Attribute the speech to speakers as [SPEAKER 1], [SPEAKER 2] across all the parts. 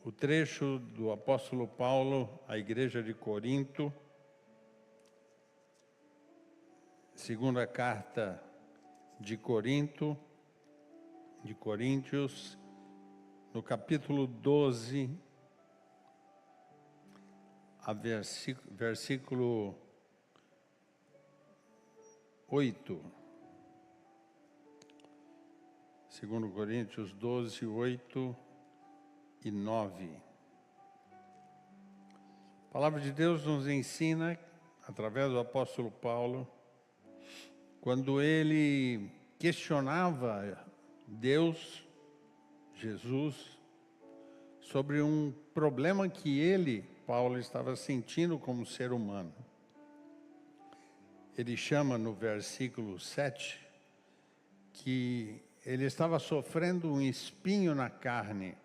[SPEAKER 1] o trecho do apóstolo Paulo à igreja de Corinto, segunda carta de Coríntios, no capítulo 12, a versículo 8. 2 Coríntios 12, 8 e 9. A palavra de Deus nos ensina, através do apóstolo Paulo, quando ele questionava Deus, Jesus, sobre um problema que ele, Paulo, estava sentindo como ser humano. Ele chama no versículo 7 que ele estava sofrendo um espinho na carne,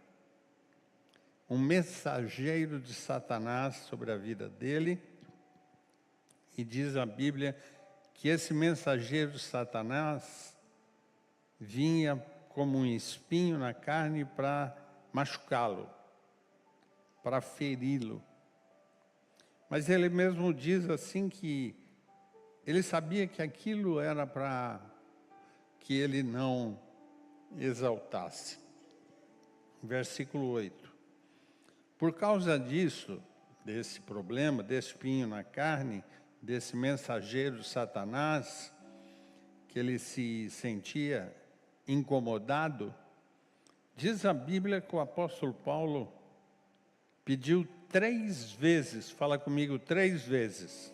[SPEAKER 1] um mensageiro de Satanás sobre a vida dele, e diz a Bíblia que esse mensageiro de Satanás vinha como um espinho na carne para machucá-lo, para feri-lo. Mas ele mesmo diz assim que ele sabia que aquilo era para que ele não exaltasse. Versículo 8. Por causa disso, desse problema, desse espinho na carne, desse mensageiro de Satanás, que ele se sentia incomodado, diz a Bíblia que o apóstolo Paulo pediu 3 vezes, fala comigo, 3 vezes.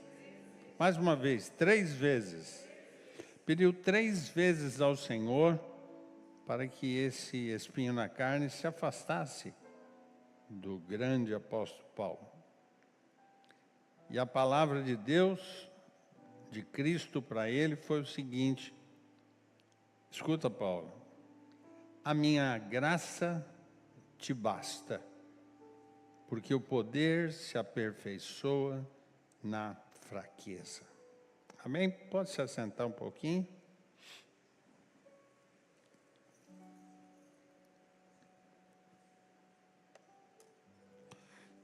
[SPEAKER 1] Mais uma vez, 3 vezes. Pediu 3 vezes ao Senhor para que esse espinho na carne se afastasse do grande apóstolo Paulo. E a palavra de Deus, de Cristo para ele, foi o seguinte: escuta, Paulo, a minha graça te basta, porque o poder se aperfeiçoa na fraqueza. Amém? Pode se assentar um pouquinho?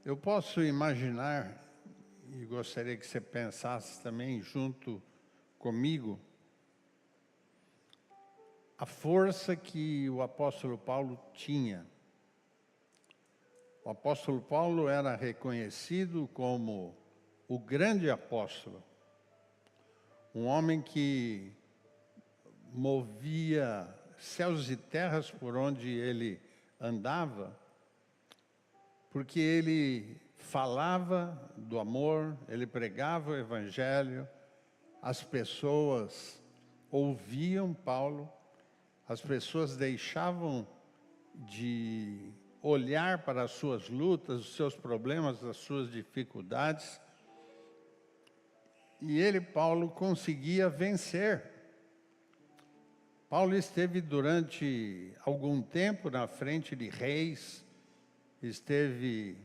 [SPEAKER 1] Eu posso imaginar, e gostaria que você pensasse também junto comigo, a força que o apóstolo Paulo tinha. O apóstolo Paulo era reconhecido como o grande apóstolo, um homem que movia céus e terras por onde ele andava, porque ele falava do amor, ele pregava o evangelho, as pessoas ouviam Paulo, as pessoas deixavam de olhar para as suas lutas, os seus problemas, as suas dificuldades, e ele, Paulo, conseguia vencer. Paulo esteve durante algum tempo na frente de reis, esteve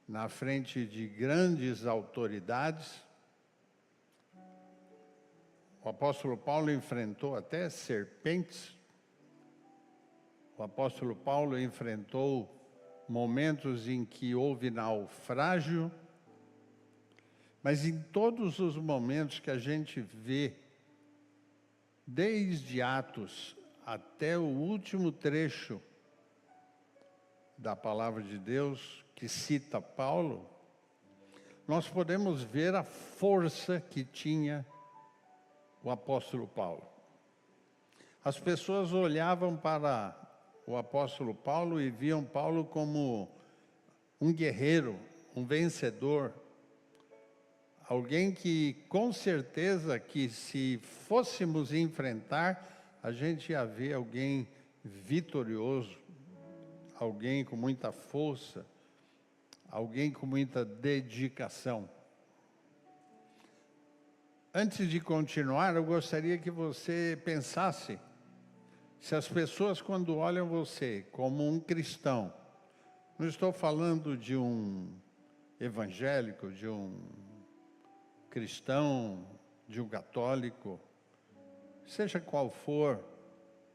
[SPEAKER 1] na frente de grandes autoridades. O apóstolo Paulo enfrentou até serpentes. O apóstolo Paulo enfrentou momentos em que houve naufrágio. Mas em todos os momentos que a gente vê, desde Atos até o último trecho da palavra de Deus, que cita Paulo, nós podemos ver a força que tinha o apóstolo Paulo. As pessoas olhavam para o apóstolo Paulo e viam Paulo como um guerreiro, um vencedor, alguém que, com certeza, que se fôssemos enfrentar, a gente ia ver alguém vitorioso, alguém com muita força, alguém com muita dedicação. Antes de continuar, eu gostaria que você pensasse se as pessoas, quando olham você como um cristão, não estou falando de um evangélico, de um cristão, de um católico, seja qual for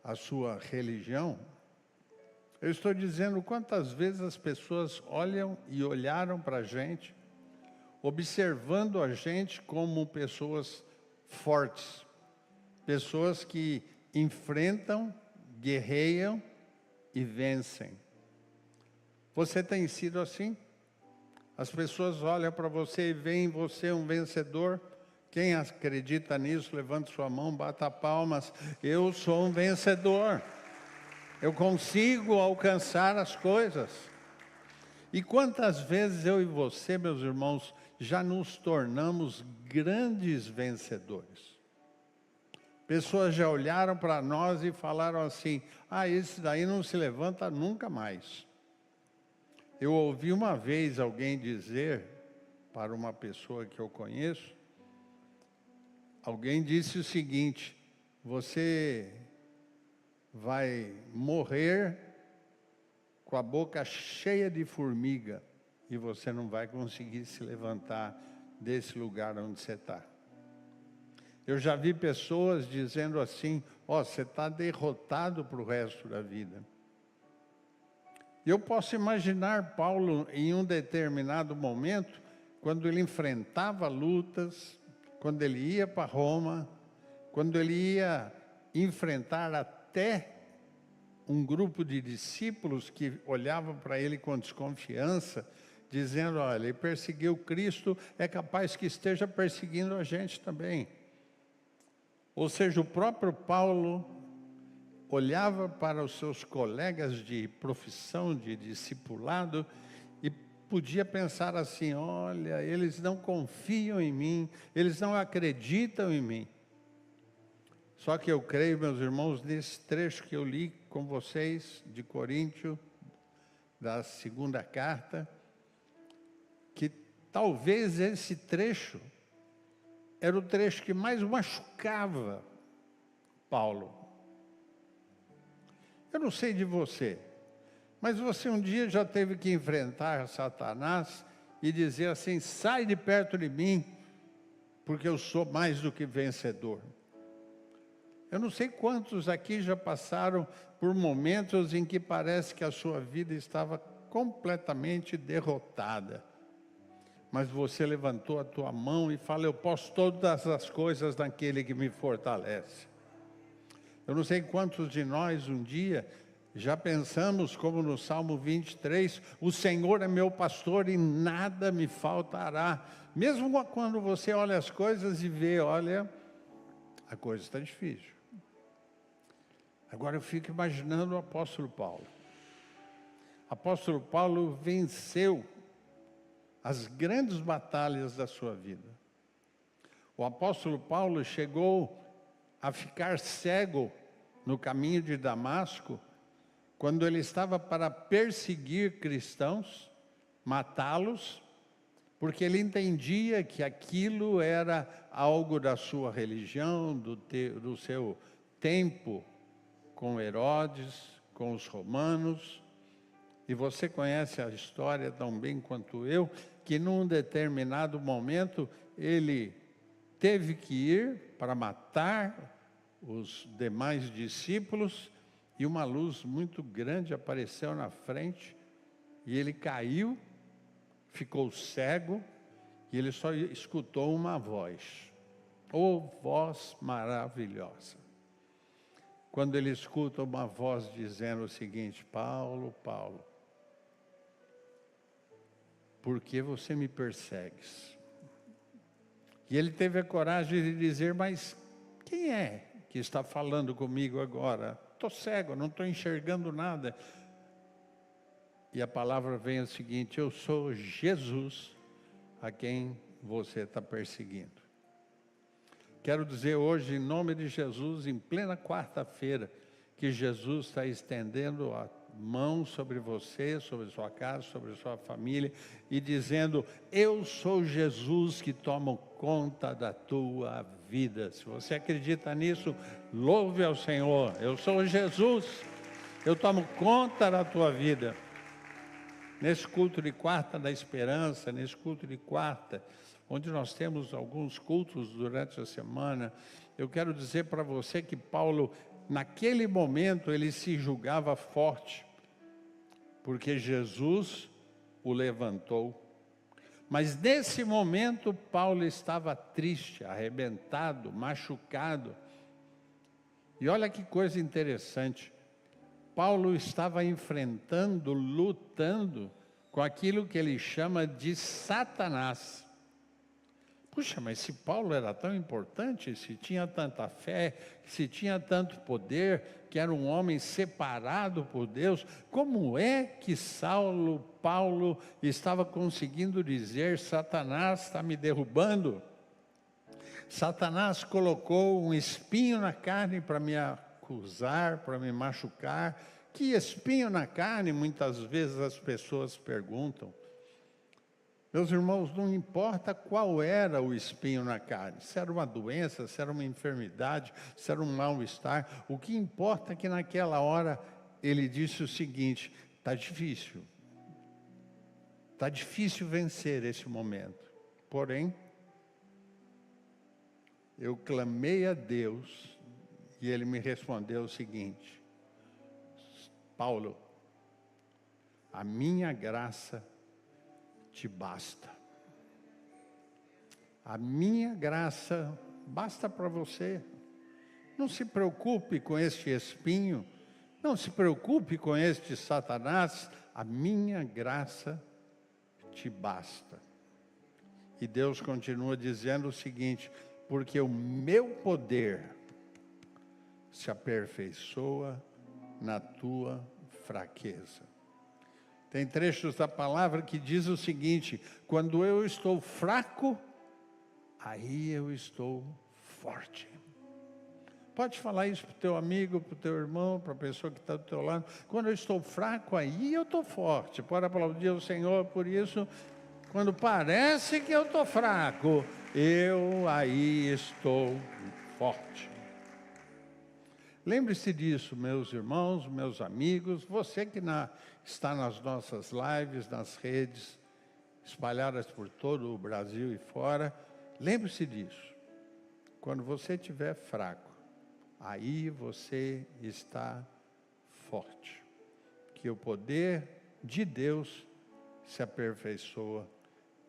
[SPEAKER 1] a sua religião, Eu estou dizendo quantas vezes as pessoas olham e olharam para a gente, observando a gente como pessoas fortes, pessoas que enfrentam, guerreiam e vencem. Você tem sido assim? As pessoas olham para você e veem em você um vencedor. Quem acredita nisso, levante sua mão, bata palmas. Eu sou um vencedor. Eu consigo alcançar as coisas. E quantas vezes eu e você, meus irmãos, já nos tornamos grandes vencedores. Pessoas já olharam para nós e falaram assim: ah, esse daí não se levanta nunca mais. Eu ouvi uma vez alguém dizer para uma pessoa que eu conheço, alguém disse o seguinte: você vai morrer com a boca cheia de formiga e você não vai conseguir se levantar desse lugar onde você está. Eu já vi pessoas dizendo assim: ó, você está derrotado para o resto da vida. Eu posso imaginar Paulo em um determinado momento, quando ele enfrentava lutas, quando ele ia para Roma, quando ele ia enfrentar até um grupo de discípulos que olhavam para ele com desconfiança, dizendo: olha, ele perseguiu Cristo, é capaz que esteja perseguindo a gente também. Ou seja, o próprio Paulo olhava para os seus colegas de profissão, de discipulado, e podia pensar assim: olha, eles não confiam em mim, eles não acreditam em mim. Só que eu creio, meus irmãos, nesse trecho que eu li com vocês, de Coríntios, da segunda carta, que talvez esse trecho era o trecho que mais machucava Paulo. Eu não sei de você, mas você um dia já teve que enfrentar Satanás e dizer assim: sai de perto de mim, porque eu sou mais do que vencedor. Eu não sei quantos aqui já passaram por momentos em que parece que a sua vida estava completamente derrotada. Mas você levantou a tua mão e falou: eu posso todas as coisas naquele que me fortalece. Eu não sei quantos de nós um dia já pensamos, como no Salmo 23, o Senhor é meu pastor e nada me faltará. Mesmo quando você olha as coisas e vê, olha, a coisa está difícil. Agora eu fico imaginando o apóstolo Paulo. O apóstolo Paulo venceu as grandes batalhas da sua vida. O apóstolo Paulo chegou a ficar cego no caminho de Damasco, quando ele estava para perseguir cristãos, matá-los, porque ele entendia que aquilo era algo da sua religião, do seu tempo, com Herodes, com os romanos. E você conhece a história tão bem quanto eu, que num determinado momento ele teve que ir para matar os demais discípulos, e uma luz muito grande apareceu na frente, e ele caiu, ficou cego, e ele só escutou uma voz. Oh, voz maravilhosa! Quando ele escuta uma voz dizendo o seguinte: Paulo, Paulo, por que você me persegues? E ele teve a coragem de dizer: mas quem é que está falando comigo agora? Estou cego, não estou enxergando nada. E a palavra vem o seguinte: eu sou Jesus a quem você está perseguindo. Quero dizer hoje, em nome de Jesus, em plena quarta-feira, que Jesus está estendendo a mão sobre você, sobre sua casa, sobre sua família, e dizendo: eu sou Jesus que tomo conta da tua vida. Se você acredita nisso, louve ao Senhor. Eu sou Jesus, eu tomo conta da tua vida. Nesse culto de quarta da esperança, nesse culto de quarta, onde nós temos alguns cultos durante a semana, eu quero dizer para você que Paulo, naquele momento, ele se julgava forte, porque Jesus o levantou. Mas nesse momento Paulo estava triste, arrebentado, machucado. E olha que coisa interessante, Paulo estava enfrentando, lutando com aquilo que ele chama de Satanás. Puxa, mas se Paulo era tão importante, se tinha tanta fé, se tinha tanto poder, que era um homem separado por Deus, como é que Paulo estava conseguindo dizer: Satanás está me derrubando? Satanás colocou um espinho na carne para me acusar, para me machucar. Que espinho na carne? Muitas vezes as pessoas perguntam. Meus irmãos, não importa qual era o espinho na carne, se era uma doença, se era uma enfermidade, se era um mal-estar, o que importa é que naquela hora ele disse o seguinte: está difícil vencer esse momento, porém, eu clamei a Deus e Ele me respondeu o seguinte: Paulo, a minha graça te basta. A minha graça basta para você. Não se preocupe com este espinho, não se preocupe com este Satanás, a minha graça te basta. E Deus continua dizendo o seguinte: porque o meu poder se aperfeiçoa na tua fraqueza. Tem trechos da palavra que diz o seguinte: quando eu estou fraco, aí eu estou forte. Pode falar isso para o teu amigo, para o teu irmão, para a pessoa que está do teu lado. Quando eu estou fraco, aí eu estou forte. Pode aplaudir o Senhor por isso. Quando parece que eu estou fraco, eu aí estou forte. Lembre-se disso, meus irmãos, meus amigos, você que está nas nossas lives, nas redes, espalhadas por todo o Brasil e fora, lembre-se disso. Quando você estiver fraco, aí você está forte. Que o poder de Deus se aperfeiçoa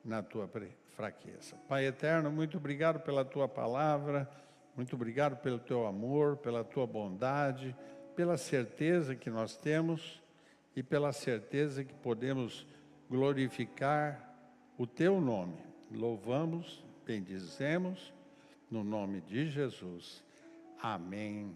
[SPEAKER 1] na tua fraqueza. Pai eterno, muito obrigado pela tua palavra. Muito obrigado pelo teu amor, pela tua bondade, pela certeza que nós temos e pela certeza que podemos glorificar o teu nome. Louvamos, bendizemos, no nome de Jesus. Amém.